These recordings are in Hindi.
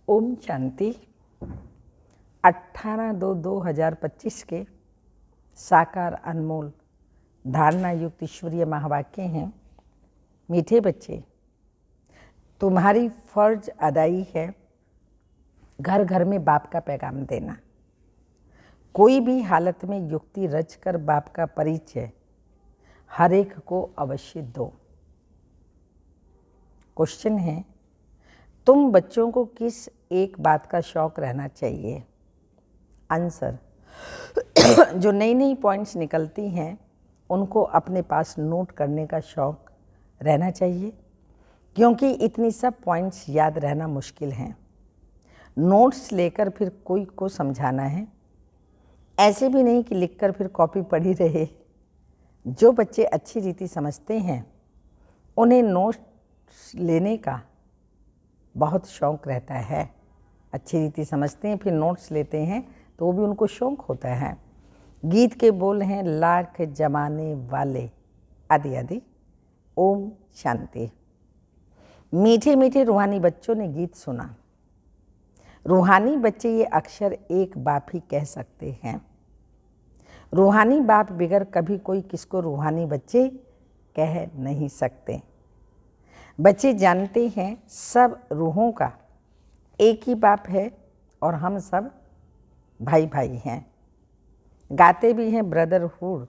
ओम शांति। 18/2/2025 के साकार अनमोल धारणा युक्त ईश्वरीय महावाक्य हैं। मीठे बच्चे, तुम्हारी फर्ज अदाई है घर घर में बाप का पैगाम देना। कोई भी हालत में युक्ति रचकर बाप का परिचय हर एक को अवश्य दो। क्वेश्चन है, तुम बच्चों को किस एक बात का शौक रहना चाहिए? आंसर, जो नई नई पॉइंट्स निकलती हैं उनको अपने पास नोट करने का शौक रहना चाहिए, क्योंकि इतनी सब पॉइंट्स याद रहना मुश्किल हैं। नोट्स लेकर फिर कोई को समझाना है, ऐसे भी नहीं कि लिखकर फिर कॉपी पढ़ी रहे। जो बच्चे अच्छी रीति समझते हैं उन्हें नोट्स लेने का बहुत शौक़ रहता है। अच्छी रीति समझते हैं फिर नोट्स लेते हैं तो वो भी उनको शौक़ होता है। गीत के बोल हैं, लाख जमाने वाले आदि आदि। ओम शांति। मीठे मीठे रूहानी बच्चों ने गीत सुना। रूहानी बच्चे ये अक्षर एक बाप ही कह सकते हैं। रूहानी बाप बिगर कभी कोई किसको रूहानी बच्चे कह नहीं सकते। बच्चे जानते हैं सब रूहों का एक ही बाप है और हम सब भाई भाई हैं। गाते भी हैं ब्रदरहुड,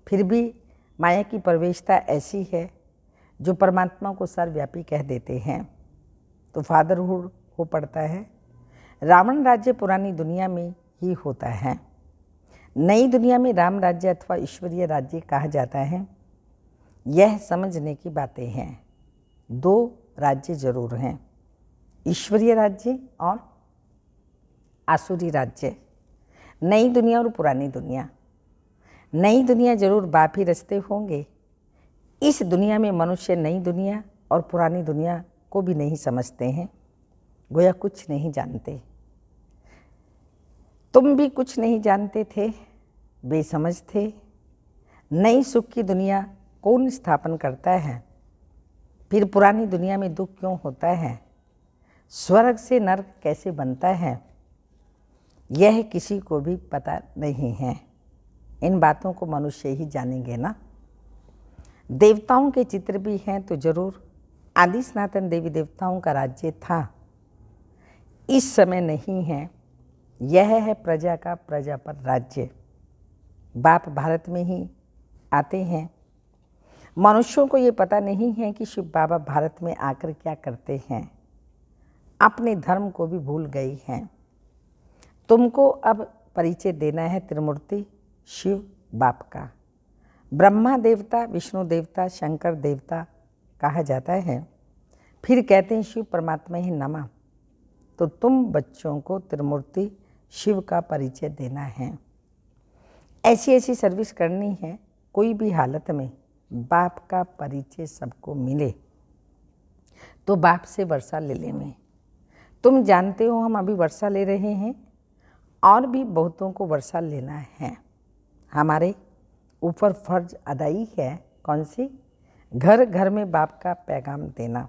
फिर भी माया की प्रवेशता ऐसी है जो परमात्मा को सर्वव्यापी कह देते हैं तो फादरहुड हो पड़ता है। रावण राज्य पुरानी दुनिया में ही होता है। नई दुनिया में राम राज्य अथवा ईश्वरीय राज्य कहा जाता है। यह समझने की बातें हैं। दो राज्य जरूर हैं, ईश्वरीय राज्य और आसुरी राज्य। नई दुनिया और पुरानी दुनिया। नई दुनिया जरूर बाप ही रचते होंगे। इस दुनिया में मनुष्य नई दुनिया और पुरानी दुनिया को भी नहीं समझते हैं, गोया कुछ नहीं जानते। तुम भी कुछ नहीं जानते थे, बेसमझ थे। नई सुख की दुनिया कौन स्थापन करता है? फिर पुरानी दुनिया में दुख क्यों होता है? स्वर्ग से नरक कैसे बनता है? यह किसी को भी पता नहीं है। इन बातों को मनुष्य ही जानेंगे ना। देवताओं के चित्र भी हैं तो जरूर। आदि सनातन देवी देवताओं का राज्य था, इस समय नहीं है। यह है प्रजा का प्रजा पर राज्य। बाप भारत में ही आते हैं। मनुष्यों को ये पता नहीं है कि शिव बाबा भारत में आकर क्या करते हैं। अपने धर्म को भी भूल गई हैं। तुमको अब परिचय देना है त्रिमूर्ति शिव बाप का। ब्रह्मा देवता, विष्णु देवता, शंकर देवता कहा जाता है। फिर कहते हैं शिव परमात्मा ही नमः। तो तुम बच्चों को त्रिमूर्ति शिव का परिचय देना है। ऐसी ऐसी सर्विस करनी है कोई भी हालत में बाप का परिचय सबको मिले तो बाप से वर्षा ले लें। तुम जानते हो हम अभी वर्षा ले रहे हैं और भी बहुतों को वर्षा लेना है। हमारे ऊपर फर्ज अदाई है। कौन सी? घर घर में बाप का पैगाम देना।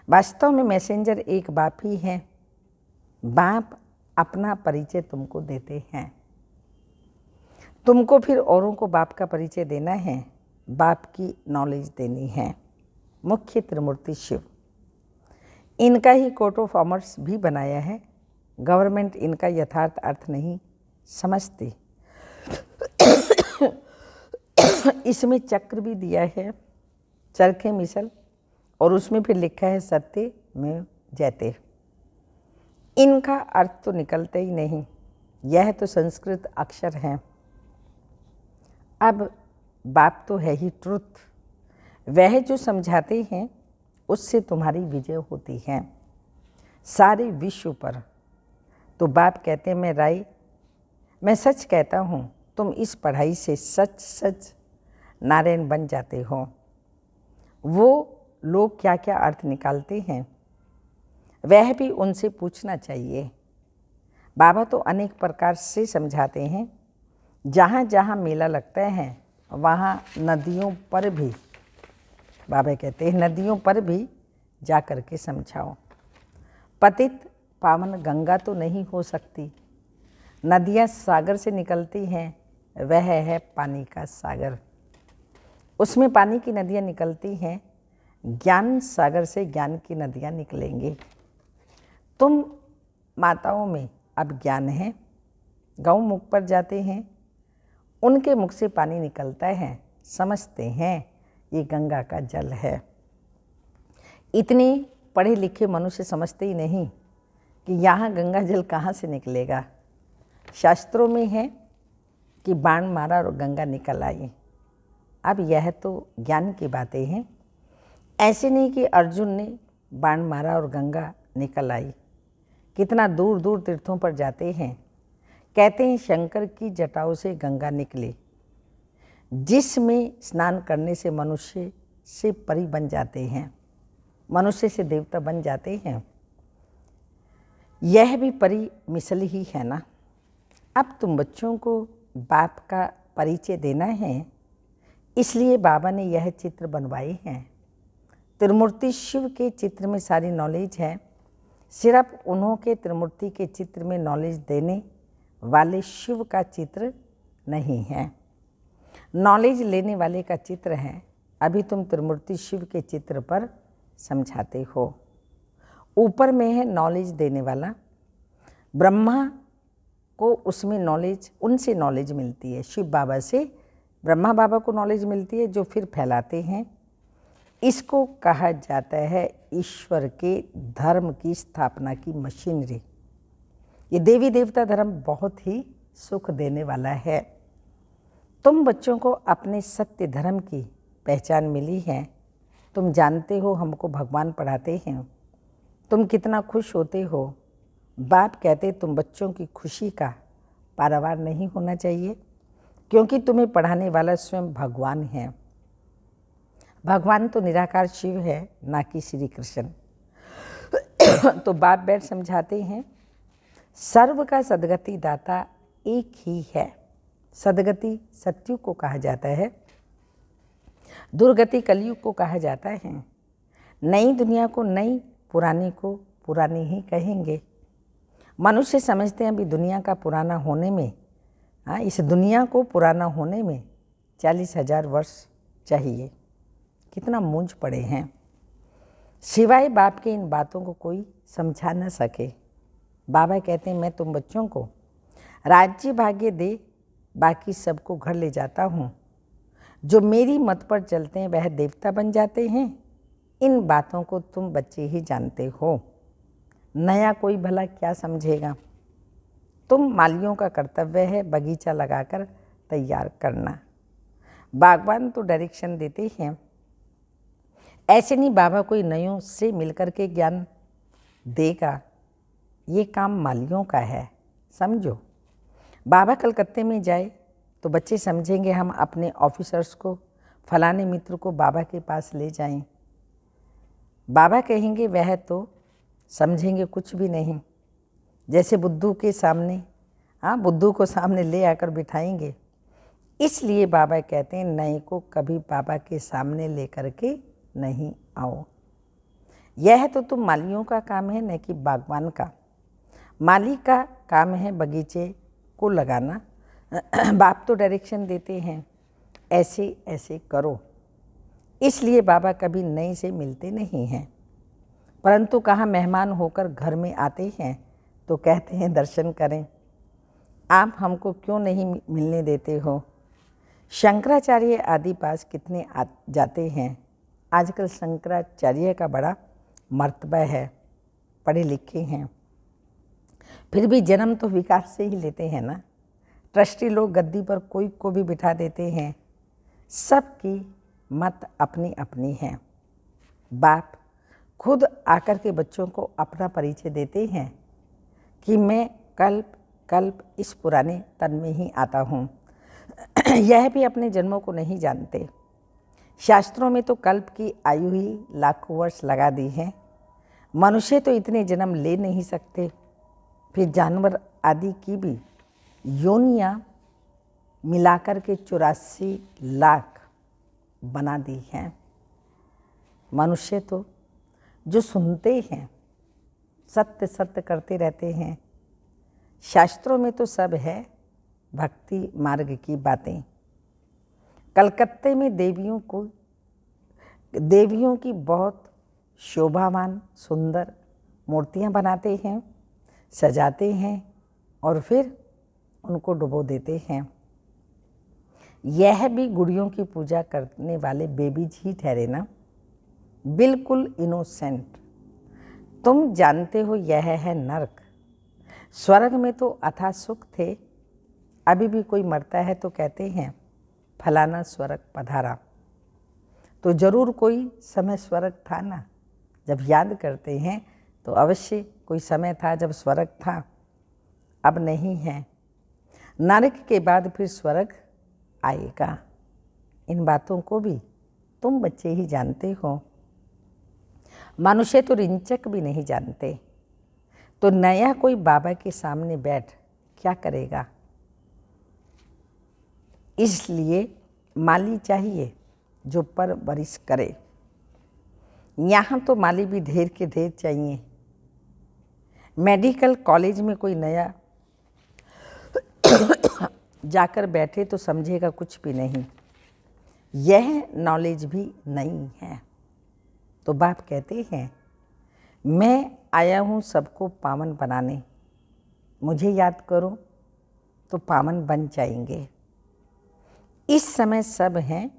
वास्तव में मैसेंजर एक बाप ही है। बाप अपना परिचय तुमको देते हैं, तुमको फिर औरों को बाप का परिचय देना है, बाप की नॉलेज देनी है। मुख्य त्रिमूर्ति शिव, इनका ही कोर्ट ऑफ ऑमर्स भी बनाया है। गवर्नमेंट इनका यथार्थ अर्थ नहीं समझती। इसमें चक्र भी दिया है, चरखे मिसल, और उसमें फिर लिखा है सत्य में जयते। इनका अर्थ तो निकलते ही नहीं। यह तो संस्कृत अक्षर हैं। अब बाप तो है ही ट्रुथ। वह जो समझाते हैं उससे तुम्हारी विजय होती है सारे विश्व पर। तो बाप कहते हैं मैं सच कहता हूँ, तुम इस पढ़ाई से सच सच नारायण बन जाते हो। वो लोग क्या क्या अर्थ निकालते हैं वह भी उनसे पूछना चाहिए। बाबा तो अनेक प्रकार से समझाते हैं। जहाँ जहाँ मेला लगता है वहाँ नदियों पर भी, बाबा कहते हैं नदियों पर भी जा कर के समझाओ। पतित पावन गंगा तो नहीं हो सकती। नदियाँ सागर से निकलती हैं, वह है पानी का सागर। उसमें पानी की नदियाँ निकलती हैं, ज्ञान सागर से ज्ञान की नदियाँ निकलेंगी। तुम माताओं में अब ज्ञान है। गौ मुख पर जाते हैं, उनके मुख से पानी निकलता है, समझते हैं ये गंगा का जल है। इतने पढ़े लिखे मनुष्य समझते ही नहीं कि यहाँ गंगा जल कहाँ से निकलेगा। शास्त्रों में है कि बाण मारा और गंगा निकल आई। अब यह तो ज्ञान की बातें हैं। ऐसे नहीं कि अर्जुन ने बाण मारा और गंगा निकल आई। कितना दूर दूर तीर्थों पर जाते हैं, कहते हैं शंकर की जटाओं से गंगा निकली, जिसमें स्नान करने से मनुष्य से परी बन जाते हैं, मनुष्य से देवता बन जाते हैं। यह भी परी मिसल ही है ना। अब तुम बच्चों को बाप का परिचय देना है, इसलिए बाबा ने यह चित्र बनवाए हैं। त्रिमूर्ति शिव के चित्र में सारी नॉलेज है, सिर्फ उन्हों के त्रिमूर्ति के चित्र में नॉलेज देने वाले शिव का चित्र नहीं है, नॉलेज लेने वाले का चित्र है। अभी तुम त्रिमूर्ति शिव के चित्र पर समझाते हो। ऊपर में है नॉलेज देने वाला, ब्रह्मा को उसमें नॉलेज, उनसे नॉलेज मिलती है, शिव बाबा से ब्रह्मा बाबा को नॉलेज मिलती है, जो फिर फैलाते हैं। इसको कहा जाता है ईश्वर के धर्म की स्थापना की मशीनरी। ये देवी देवता धर्म बहुत ही सुख देने वाला है। तुम बच्चों को अपने सत्य धर्म की पहचान मिली है। तुम जानते हो हमको भगवान पढ़ाते हैं, तुम कितना खुश होते हो। बाप कहते तुम बच्चों की खुशी का पारावार नहीं होना चाहिए, क्योंकि तुम्हें पढ़ाने वाला स्वयं भगवान है। भगवान तो निराकार शिव है, ना कि श्री कृष्ण। तो बाप बैठ समझाते हैं सर्व का सदगति दाता एक ही है। सदगति सत्युग को कहा जाता है, दुर्गति कलयुग को कहा जाता है। नई दुनिया को नई, पुरानी को पुरानी ही कहेंगे। मनुष्य समझते हैं अभी दुनिया का पुराना होने में, इस दुनिया को पुराना होने में 40,000 वर्ष चाहिए। कितना मूंझ पड़े हैं। सिवाय बाप के इन बातों को कोई समझा न सके। बाबा कहते हैं मैं तुम बच्चों को राज्य भाग्य दे, बाकी सबको घर ले जाता हूँ। जो मेरी मत पर चलते हैं वह देवता बन जाते हैं। इन बातों को तुम बच्चे ही जानते हो, नया कोई भला क्या समझेगा। तुम मालियों का कर्तव्य है बगीचा लगाकर तैयार करना। बागवान तो डायरेक्शन देते हैं, ऐसे नहीं बाबा कोई नयों से मिलकर के ज्ञान देगा। ये काम मालियों का है, समझो। बाबा कलकत्ते में जाए तो बच्चे समझेंगे हम अपने ऑफिसर्स को, फलाने मित्र को बाबा के पास ले जाएं। बाबा कहेंगे वह तो समझेंगे कुछ भी नहीं। जैसे बुद्धू के सामने, बुद्धू को सामने ले आकर बिठाएंगे। इसलिए बाबा कहते हैं नए को कभी बाबा के सामने ले कर के नहीं आओ। यह तो तुम मालियों का काम है, न कि बागवान का। माली का काम है बगीचे को लगाना। बाप तो डायरेक्शन देते हैं ऐसे ऐसे करो। इसलिए बाबा कभी नए से मिलते नहीं हैं, परंतु कहाँ मेहमान होकर घर में आते हैं तो कहते हैं दर्शन करें। आप हमको क्यों नहीं मिलने देते हो। शंकराचार्य आदि पास कितने जाते हैं। आजकल शंकराचार्य का बड़ा मर्तबा है, पढ़े लिखे हैं, फिर भी जन्म तो विकार से ही लेते हैं ना। ट्रस्टी लोग गद्दी पर कोई को भी बिठा देते हैं। सबकी मत अपनी अपनी है। बाप खुद आकर के बच्चों को अपना परिचय देते हैं कि मैं कल्प कल्प इस पुराने तन में ही आता हूँ। यह भी अपने जन्मों को नहीं जानते। शास्त्रों में तो कल्प की आयु ही लाखों वर्ष लगा दी है। मनुष्य तो इतने जन्म ले नहीं सकते, फिर जानवर आदि की भी योनियाँ मिलाकर के 84 लाख बना दी हैं। मनुष्य तो जो सुनते हैं सत्य सत्य करते रहते हैं। शास्त्रों में तो सब है भक्ति मार्ग की बातें। कलकत्ते में देवियों की बहुत शोभावान सुंदर मूर्तियां बनाते हैं, सजाते हैं और फिर उनको डुबो देते हैं। यह भी गुड़ियों की पूजा करने वाले बेबीज ही ठहरे ना, बिल्कुल इनोसेंट। तुम जानते हो यह है नरक। स्वर्ग में तो अथाह सुख थे। अभी भी कोई मरता है तो कहते हैं फलाना स्वर्ग पधारा। तो जरूर कोई समय स्वर्ग था ना। जब याद करते हैं तो अवश्य कोई समय था जब स्वर्ग था, अब नहीं है। नरक के बाद फिर स्वर्ग आएगा। इन बातों को भी तुम बच्चे ही जानते हो। मनुष्य तो रिंचक भी नहीं जानते। तो नया कोई बाबा के सामने बैठ क्या करेगा। इसलिए माली चाहिए जो परवरिश करे। यहाँ तो माली भी ढेर के ढेर चाहिए। मेडिकल कॉलेज में कोई नया जाकर बैठे तो समझेगा कुछ भी नहीं। यह नॉलेज भी नहीं है। तो बाप कहते हैं मैं आया हूँ सबको पावन बनाने। मुझे याद करो तो पावन बन जाएंगे। इस समय सब हैं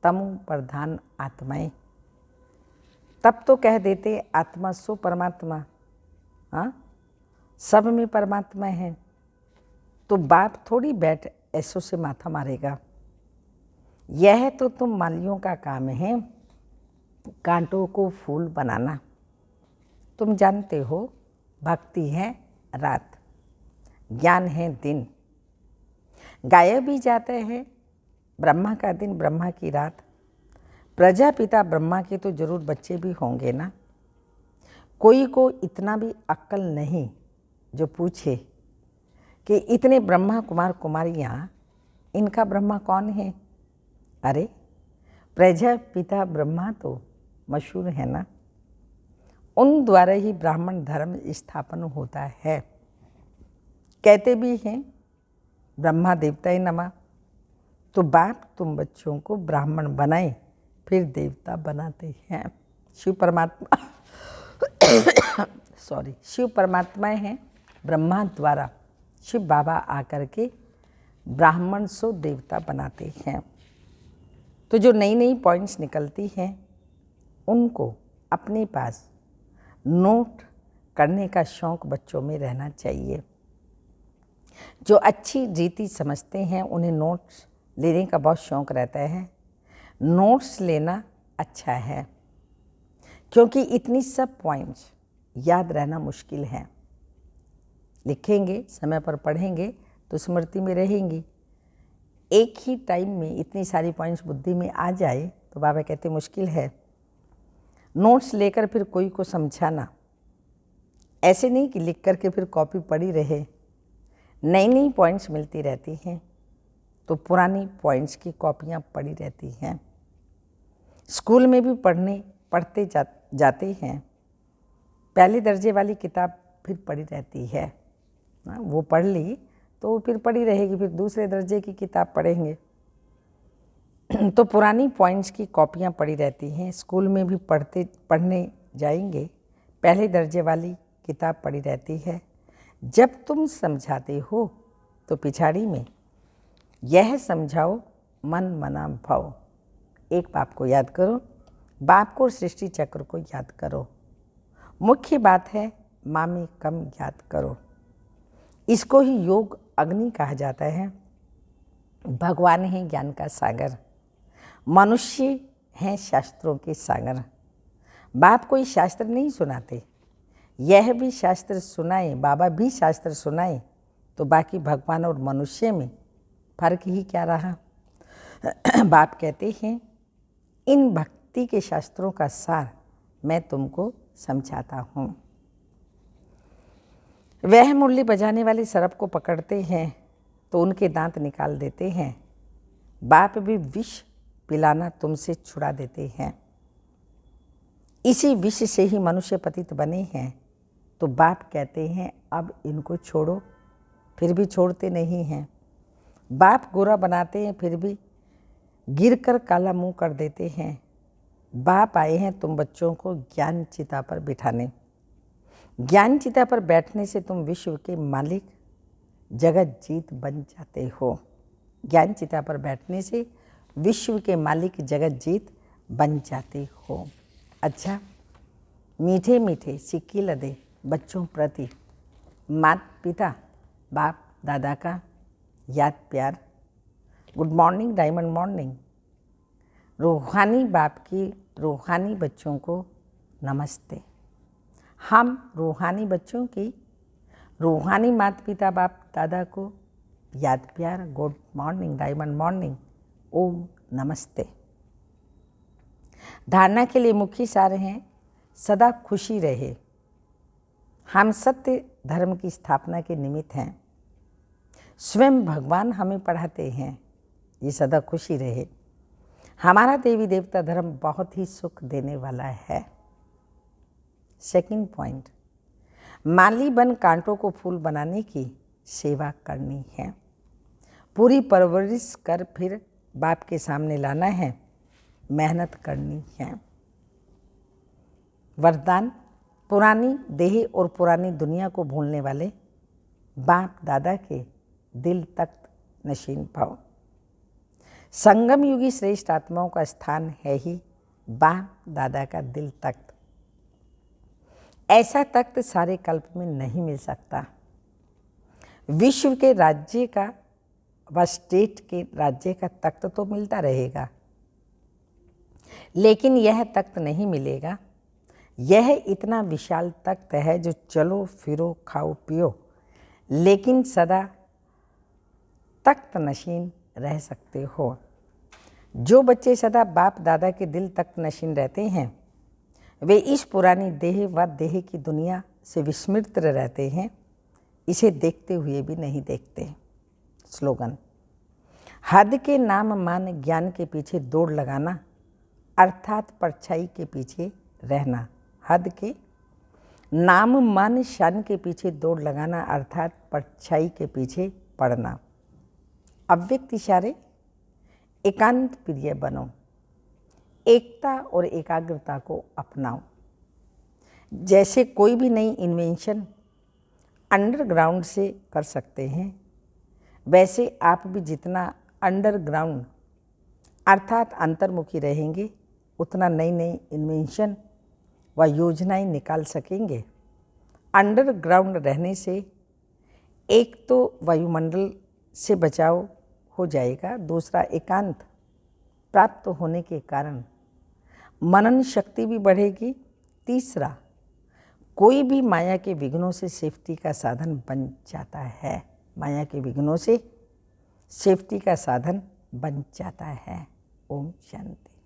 तमो प्रधान आत्माएं। तब तो कह देते आत्मा सो परमात्मा। हाँ, सब में परमात्मा है। तो बाप थोड़ी बैठ ऐसो से माथा मारेगा। यह तो तुम मालियों का काम है, कांटों को फूल बनाना। तुम जानते हो भक्ति है रात, ज्ञान है दिन। गायब भी जाते हैं ब्रह्मा का दिन ब्रह्मा की रात। प्रजापिता ब्रह्मा के तो जरूर बच्चे भी होंगे ना। कोई को इतना भी अक्ल नहीं जो पूछे कि इतने ब्रह्मा कुमार कुमारियाँ, इनका ब्रह्मा कौन है। अरे प्रजापिता ब्रह्मा तो मशहूर है ना। उन द्वारा ही ब्राह्मण धर्म स्थापन होता है। कहते भी हैं ब्रह्मा देवताय नमः। तो बाप तुम बच्चों को ब्राह्मण बनाए फिर देवता बनाते हैं। शिव परमात्मा शिव परमात्मा हैं। ब्रह्मा द्वारा शिव बाबा आकर के ब्राह्मण सो देवता बनाते हैं। तो जो नई नई पॉइंट्स निकलती हैं उनको अपने पास नोट करने का शौक़ बच्चों में रहना चाहिए। जो अच्छी रीति समझते हैं उन्हें नोट्स लेने का बहुत शौक़ रहता है। नोट्स लेना अच्छा है क्योंकि इतनी सब पॉइंट्स याद रहना मुश्किल है। लिखेंगे, समय पर पढ़ेंगे तो स्मृति में रहेंगी। एक ही टाइम में इतनी सारी पॉइंट्स बुद्धि में आ जाए तो बाबा कहते मुश्किल है। नोट्स लेकर फिर कोई को समझाना, ऐसे नहीं कि लिख करके फिर कॉपी पड़ी रहे। नई नई पॉइंट्स मिलती रहती हैं तो पुरानी पॉइंट्स की कॉपियाँ पड़ी रहती हैं। स्कूल में भी पढ़ते जाते हैं। पहले दर्जे वाली किताब फिर पड़ी रहती है। वो पढ़ ली तो फिर पड़ी रहेगी, फिर दूसरे दर्जे की किताब पढ़ेंगे। तो पुरानी पॉइंट्स की कॉपियाँ पड़ी रहती हैं। स्कूल में भी पढ़ने जाएंगे, पहले दर्जे वाली किताब पड़ी रहती है। जब तुम समझाते हो तो पिछाड़ी में यह समझाओ मन मना भाव। एक बाप को याद करो, बाप को सृष्टि चक्र को याद करो। मुख्य बात है मामी कम याद करो। इसको ही योग अग्नि कहा जाता है। भगवान है ज्ञान का सागर, मनुष्य हैं शास्त्रों के सागर। बाप कोई शास्त्र नहीं सुनाते, यह भी शास्त्र सुनाए, बाबा भी शास्त्र सुनाए तो बाकी भगवान और मनुष्य में फर्क ही क्या रहा। बाप कहते हैं इन भक्ति के शास्त्रों का सार मैं तुमको समझाता हूँ। वह मुरली बजाने वाले सरप को पकड़ते हैं तो उनके दांत निकाल देते हैं। बाप भी विष पिलाना तुमसे छुड़ा देते हैं। इसी विष से ही मनुष्य पतित बने हैं। तो बाप कहते हैं अब इनको छोड़ो, फिर भी छोड़ते नहीं हैं। बाप गोरा बनाते हैं, फिर भी गिरकर काला मुंह कर देते हैं। बाप आए हैं तुम बच्चों को ज्ञान चिता पर बिठाने। ज्ञान चिता पर बैठने से तुम विश्व के मालिक जगत जीत बन जाते हो। ज्ञान चिता पर बैठने से विश्व के मालिक जगत जीत बन जाते हो। अच्छा, मीठे मीठे सिक्के लदे बच्चों प्रति माता पिता बाप दादा का याद प्यार। Good morning diamond morning. रूहानी बाप की रूहानी बच्चों को नमस्ते। हम रूहानी बच्चों की रूहानी माता पिता बाप दादा को याद प्यार। Good morning diamond morning. ओम नमस्ते। धारणा के लिए मुख्य सार हैं, सदा खुशी रहे। हम सत्य धर्म की स्थापना के निमित्त हैं। स्वयं भगवान हमें पढ़ाते हैं, ये सदा खुशी रहे। हमारा देवी देवता धर्म बहुत ही सुख देने वाला है। सेकंड पॉइंट, माली बन कांटों को फूल बनाने की सेवा करनी है। पूरी परवरिश कर फिर बाप के सामने लाना है, मेहनत करनी है। वरदान, पुरानी देह और पुरानी दुनिया को भूलने वाले बाप दादा के दिल तख्त नशीन भव। संगम युगी श्रेष्ठ आत्माओं का स्थान है ही बाप दादा का दिल तख्त। ऐसा तख्त सारे कल्प में नहीं मिल सकता। विश्व के राज्य का व स्टेट के राज्य का तख्त तो मिलता रहेगा, लेकिन यह तख्त नहीं मिलेगा। यह इतना विशाल तख्त है जो चलो फिरो खाओ पियो, लेकिन सदा तख्त नशीन रह सकते हो। जो बच्चे सदा बाप दादा के दिल तख्त नशीन रहते हैं, वे इस पुरानी देह व देह की दुनिया से विस्मृत रहते हैं, इसे देखते हुए भी नहीं देखते। स्लोगन, हद के नाम मान ज्ञान के पीछे दौड़ लगाना, अर्थात परछाई के पीछे रहना। हद के नाम मान शान के पीछे दौड़ लगाना, अर्थात परछाई के पीछे पड़ना। अव्यक्त इशारे, एकांत प्रिय बनो, एकता और एकाग्रता को अपनाओ। जैसे कोई भी नई इन्वेंशन अंडरग्राउंड से कर सकते हैं, वैसे आप भी जितना अंडरग्राउंड अर्थात अंतर्मुखी रहेंगे, उतना नई नई इन्वेंशन व योजनाएं निकाल सकेंगे। अंडरग्राउंड रहने से एक तो वायुमंडल से बचाव हो जाएगा, दूसरा एकांत प्राप्त होने के कारण मनन शक्ति भी बढ़ेगी, तीसरा कोई भी माया के विघ्नों से सेफ्टी का साधन बन जाता है। माया के विघ्नों से सेफ्टी का साधन बन जाता है। ओम शांति।